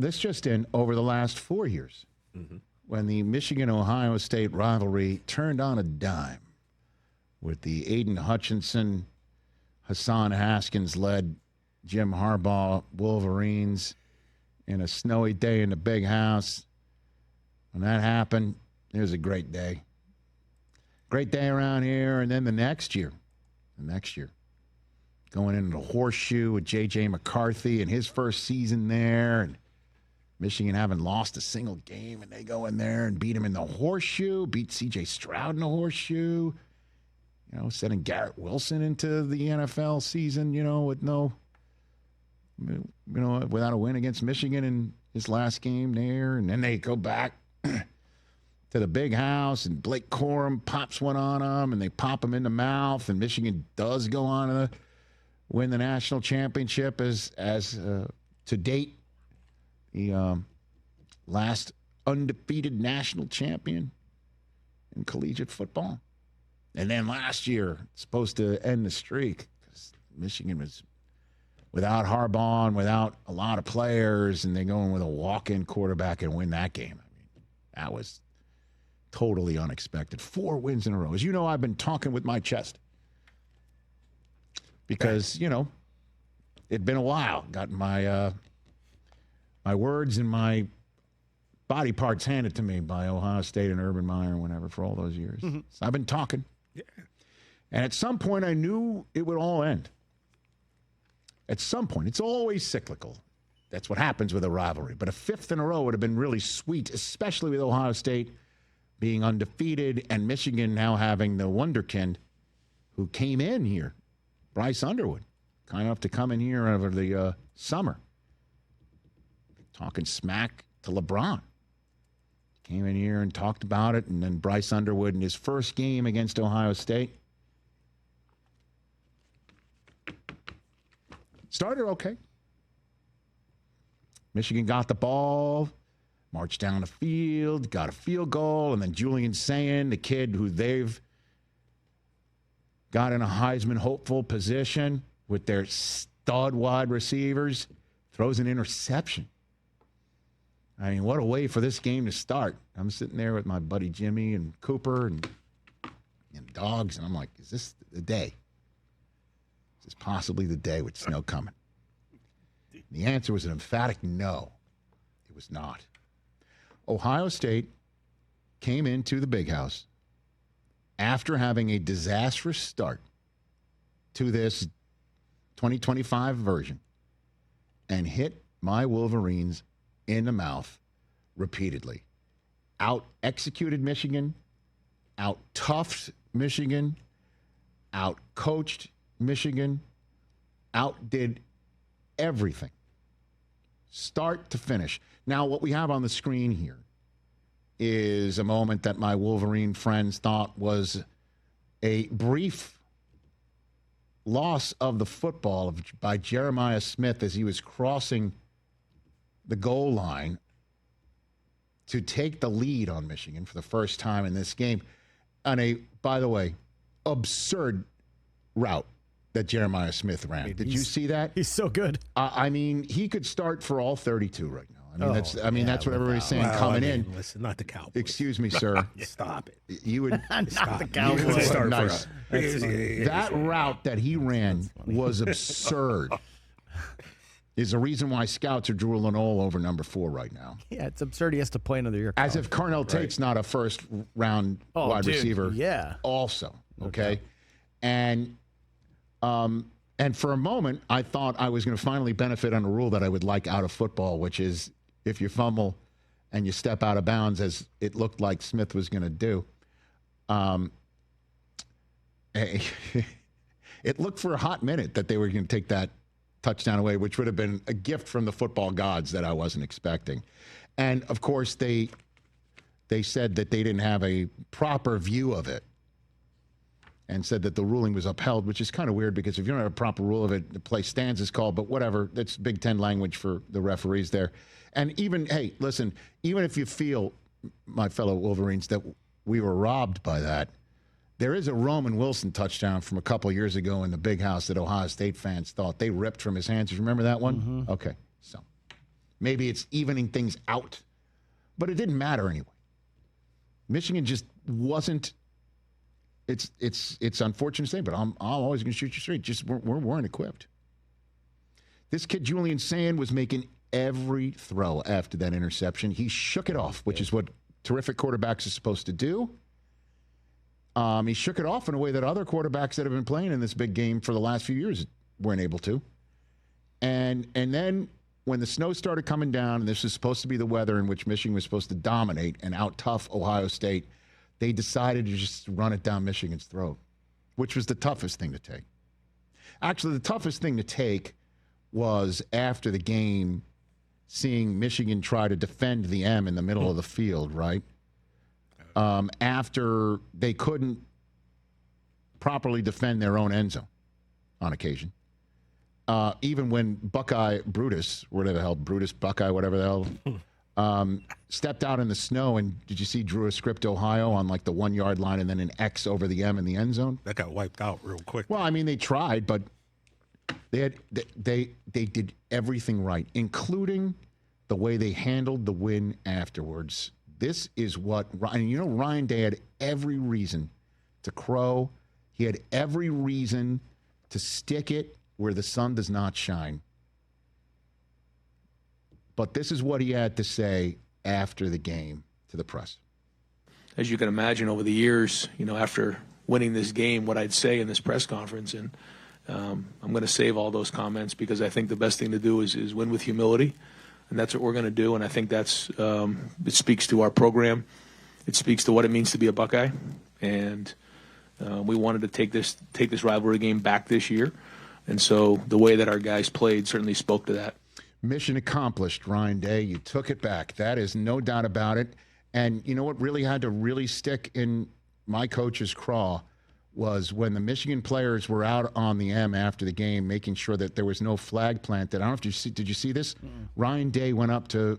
this just in over the last 4 years, when the Michigan-Ohio State rivalry turned on a dime with the Aiden Hutchinson, Hassan Haskins-led Jim Harbaugh Wolverines in a snowy day in the big house. When that happened, it was a great day. Great day around here. And then the next year, going into the Horseshoe with J.J. McCarthy and his first season there, and Michigan haven't lost a single game, and they go in there and beat him in the Horseshoe, beat C.J. Stroud in the Horseshoe, sending Garrett Wilson into the NFL season, with without a win against Michigan in his last game there. And then they go back to the big house, and Blake Corum pops one on them, and they pop him in the mouth, and Michigan does go on to win the national championship as to date, the last undefeated national champion in collegiate football. And then last year, supposed to end the streak because Michigan was without Harbaugh and without a lot of players, and they go in with a walk-in quarterback and win that game. I mean, that was totally unexpected. 4 wins in a row. As you know, I've been talking with my chest because, it'd been a while. Got my my words and my body parts handed to me by Ohio State and Urban Meyer and whatever for all those years. So I've been talking. Yeah. And at some point, I knew it would all end. At some point. It's always cyclical. That's what happens with a rivalry. But a 5th in a row would have been really sweet, especially with Ohio State being undefeated and Michigan now having the wonderkind who came in here, Bryce Underwood, kind enough to come in here over the summer, talking smack to LeBron. Came in here and talked about it, and then Bryce Underwood in his first game against Ohio State started okay. Michigan got the ball, marched down the field, got a field goal, and then Julian Sayin, the kid who they've got in a Heisman hopeful position with their stud wide receivers, throws an interception. I mean, what a way for this game to start. I'm sitting there with my buddy Jimmy and Cooper and dogs, and I'm like, is this the day? Is this possibly the day with snow coming? The answer was an emphatic no. It was not. Ohio State came into the big house after having a disastrous start to this 2025 version and hit my Wolverines in the mouth repeatedly. Out-executed Michigan, out-toughed Michigan, out-coached Michigan, outdid everything, start to finish. Now, what we have on the screen here is a moment that my Wolverine friends thought was a brief loss of the football by Jeremiah Smith as he was crossing the goal line to take the lead on Michigan for the first time in this game on a, by the way, absurd route that Jeremiah Smith ran. Did you see that? He's so good. I mean, he could start for all 32 right now. I mean, that's what everybody's saying coming in. Listen, not the Cowboys. Excuse me, sir. Stop it. You would not the Cowboys. Nice. That route that he ran was absurd. Is the reason why scouts are drooling all over number 4 right now. Yeah, it's absurd he has to play another year. As if Carnell Tate's not a first-round wide receiver. Yeah. Also, okay? And for a moment, I thought I was going to finally benefit on a rule that I would like out of football, which is if you fumble and you step out of bounds, as it looked like Smith was going to do, it looked for a hot minute that they were going to take that touchdown away, which would have been a gift from the football gods that I wasn't expecting. And, of course, they said that they didn't have a proper view of it and said that the ruling was upheld, which is kind of weird because if you don't have a proper rule of it, the play stands is called, but whatever. That's Big Ten language for the referees there. And even, hey, listen, even if you feel, my fellow Wolverines, that we were robbed by that, there is a Roman Wilson touchdown from a couple of years ago in the big house that Ohio State fans thought they ripped from his hands. You remember that one? Mm-hmm. Okay, so Maybe it's evening things out. But it didn't matter anyway. Michigan just wasn't. It's unfortunate to say, but I'm always going to shoot you straight. Just weren't equipped. This kid Julian Sand was making every throw after that interception. He shook it off, which is what terrific quarterbacks are supposed to do. He shook it off in a way that other quarterbacks that have been playing in this big game for the last few years weren't able to. And then when the snow started coming down, and this was supposed to be the weather in which Michigan was supposed to dominate and out-tough Ohio State, they decided to just run it down Michigan's throat, which was the toughest thing to take. Actually, the toughest thing to take was after the game, seeing Michigan try to defend the M in the middle of the field, right? After they couldn't properly defend their own end zone on occasion. Even when Buckeye Brutus, whatever the hell, Brutus, Buckeye, whatever the hell, stepped out in the snow, and did you see Drew Script, Ohio, on like the 1 yard line and then an X over the M in the end zone? That got wiped out real quick. Well, I mean, they tried, but they did everything right, including the way they handled the win afterwards. This is what Ryan Day had every reason to crow. He had every reason to stick it where the sun does not shine. But this is what he had to say after the game to the press. As you can imagine, over the years, after winning this game, what I'd say in this press conference, and I'm going to save all those comments because I think the best thing to do is win with humility, and that's what we're going to do. And I think that's it speaks to our program. It speaks to what it means to be a Buckeye, and we wanted to take this rivalry game back this year, and so the way that our guys played certainly spoke to that. Mission accomplished, Ryan Day. You took it back. That is no doubt about it. And you know what really had to really stick in my coach's craw was when the Michigan players were out on the M after the game, making sure that there was no flag planted. I don't know if did you see this? Ryan Day went up to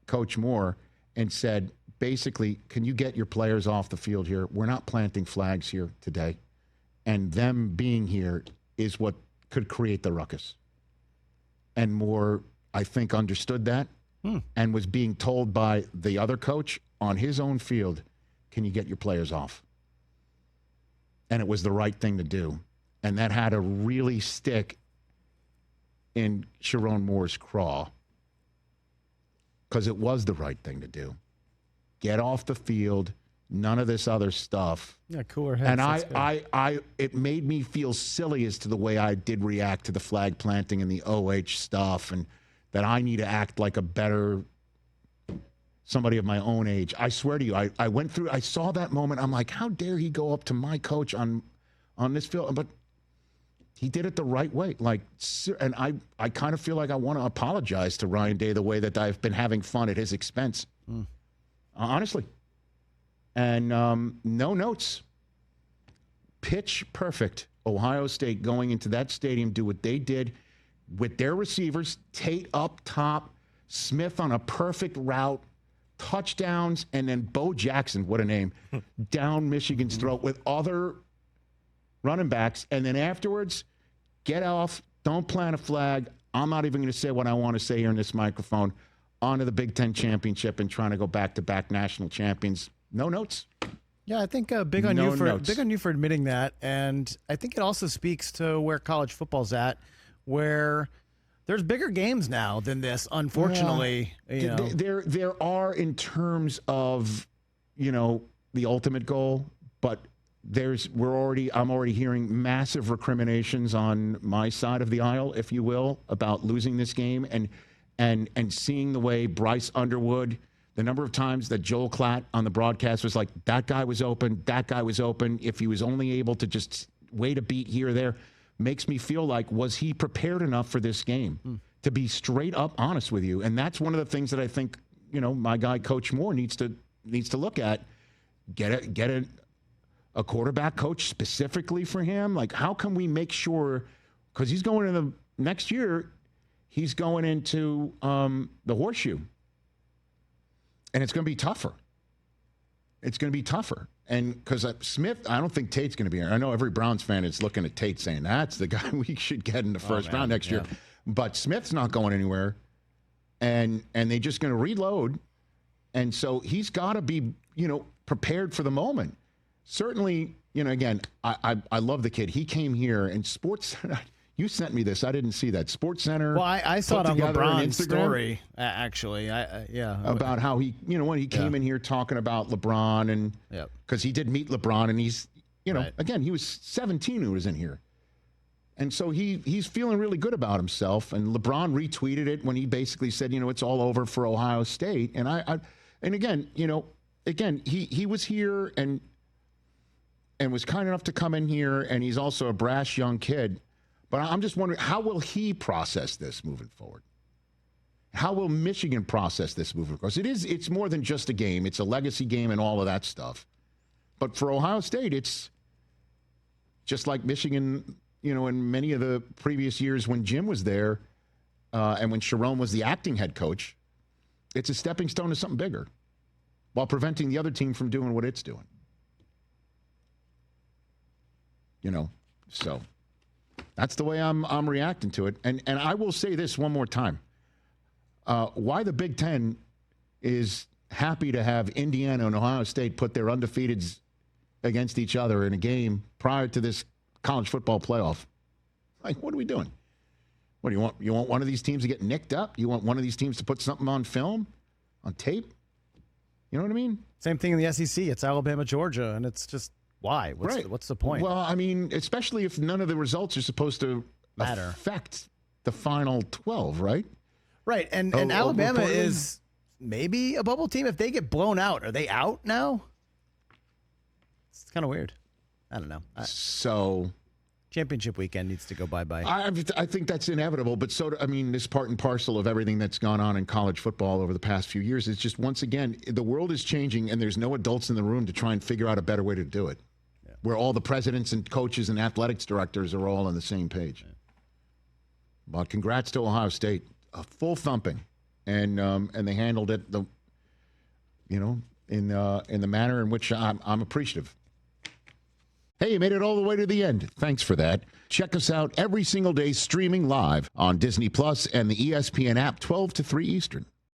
Coach Moore and said, basically, can you get your players off the field here? We're not planting flags here today. And them being here is what could create the ruckus. And Moore, I think, understood that and was being told by the other coach on his own field, can you get your players off? And it was the right thing to do. And that had to really stick in Sharon Moore's craw because it was the right thing to do. Get off the field, none of this other stuff. Yeah, cooler heads. And it made me feel silly as to the way I did react to the flag planting and the OH stuff, and that I need to act like a better somebody of my own age. I swear to you, I went through, I saw that moment. I'm like, how dare he go up to my coach on this field? But he did it the right way. And I kind of feel like I want to apologize to Ryan Day the way that I've been having fun at his expense. Honestly. And no notes. Pitch perfect. Ohio State going into that stadium, do what they did with their receivers. Tate up top, Smith on a perfect route, touchdowns, and then Bo Jackson, what a name, down Michigan's throat with other running backs. And then afterwards, get off, don't plant a flag. I'm not even going to say what I want to say here in this microphone. On to the Big Ten championship and trying to go back-to-back national champions. No notes. Yeah, I think big on you for admitting that, and I think it also speaks to where college football's at, where there's bigger games now than this. Unfortunately, there are in terms of the ultimate goal, but I'm already hearing massive recriminations on my side of the aisle, if you will, about losing this game and seeing the way Bryce Underwood. The number of times that Joel Klatt on the broadcast was like, that guy was open, if he was only able to just wait a beat here or there, makes me feel like, was he prepared enough for this game? To be straight up honest with you. And that's one of the things that I think, my guy, Coach Moore, needs to look at. Get a quarterback coach specifically for him. Like, how can we make sure, because he's going into next year, he's going into the horseshoe. And it's going to be tougher. And because Smith, I don't think Tate's going to be here. I know every Browns fan is looking at Tate saying, that's the guy we should get in the first round next year. But Smith's not going anywhere. and they're just going to reload. And so he's got to be, prepared for the moment. Certainly, again, I love the kid. He came here and Sports. You sent me this. I didn't see that. Sports Center. Well, I saw it on LeBron's story, actually. About how he, when he came in here talking about LeBron and because he did meet LeBron and he's, again, he was 17 who was in here. And so he's feeling really good about himself. And LeBron retweeted it when he basically said, it's all over for Ohio State. And and again, he was here and was kind enough to come in here. And he's also a brash young kid. But I'm just wondering, how will he process this moving forward? How will Michigan process this moving forward? Because it's more than just a game. It's a legacy game and all of that stuff. But for Ohio State, it's just like Michigan, in many of the previous years when Jim was there and when Sharon was the acting head coach, it's a stepping stone to something bigger while preventing the other team from doing what it's doing. So that's the way I'm reacting to it. And I will say this one more time. Why the Big Ten is happy to have Indiana and Ohio State put their undefeateds against each other in a game prior to this college football playoff. Like, what are we doing? What do you want? You want one of these teams to get nicked up? You want one of these teams to put something on film, on tape? You know what I mean? Same thing in the SEC. It's Alabama, Georgia, and it's just why? What's the point? Well, I mean, especially if none of the results are supposed to matter, affect the final 12, right? Right, and Alabama is maybe a bubble team. If they get blown out, are they out now? It's kind of weird. I don't know. So championship weekend needs to go bye-bye. I think that's inevitable, but this part and parcel of everything that's gone on in college football over the past few years is just, once again, the world is changing and there's no adults in the room to try and figure out a better way to do it. Yeah. Where all the presidents and coaches and athletics directors are all on the same page. Yeah. But congrats to Ohio State. A full thumping. And they handled it in the manner in which I'm appreciative. Hey, you made it all the way to the end. Thanks for that. Check us out every single day streaming live on Disney Plus and the ESPN app 12 to 3 Eastern.